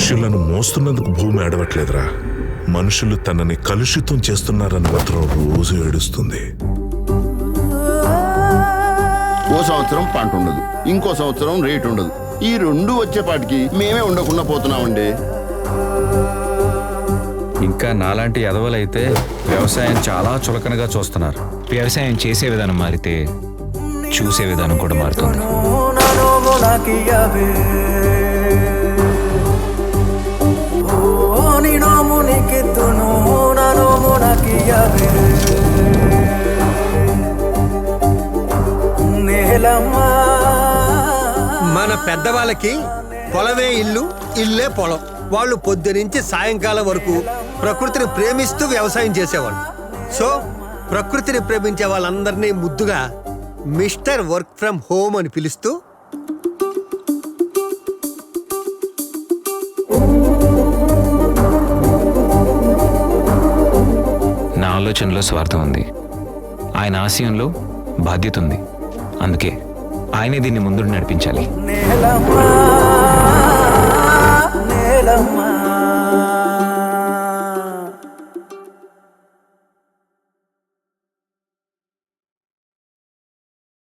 మనుషులను మోస్తున్నందుకు భూమి అడవట్లేదురా, మనుషులు తనని కలుషితం చేస్తున్నారని మాత్రం రోజు ఏడుస్తుంది. ఓ సంవత్సరం పంట ఉండదు, ఇంకో సంవత్సరం రేటు ఉండదు. ఈ రెండు వచ్చేపాటికి మేమే ఉండకుండా పోతున్నామండి. ఇంకా నాలాంటి ఎదవలైతే వ్యవసాయం చాలా చులకనగా చూస్తున్నారు. వ్యవసాయం చేసే విధానం మారితే చూసే విధానం కూడా మారుతుంది. మన పెద్దవాళ్ళకి పొలమే ఇల్లు, ఇల్లే పొలం. వాళ్ళు పొద్దునుంచి సాయంకాలం వరకు ప్రకృతిని ప్రేమిస్తూ వ్యవసాయం చేసేవాళ్ళు. సో ప్రకృతిని ప్రేమించే వాళ్ళందరినీ ముద్దుగా మిస్టర్ వర్క్ ఫ్రమ్ హోమ్ అని పిలుస్తూ నా ఆలోచనలో స్వార్థం ఉంది, ఆయన ఆశయంలో బాధ్యత ఉంది. అందుకే ఆయనే దీన్ని ముందు నడిపించాలి. నేలమ్మా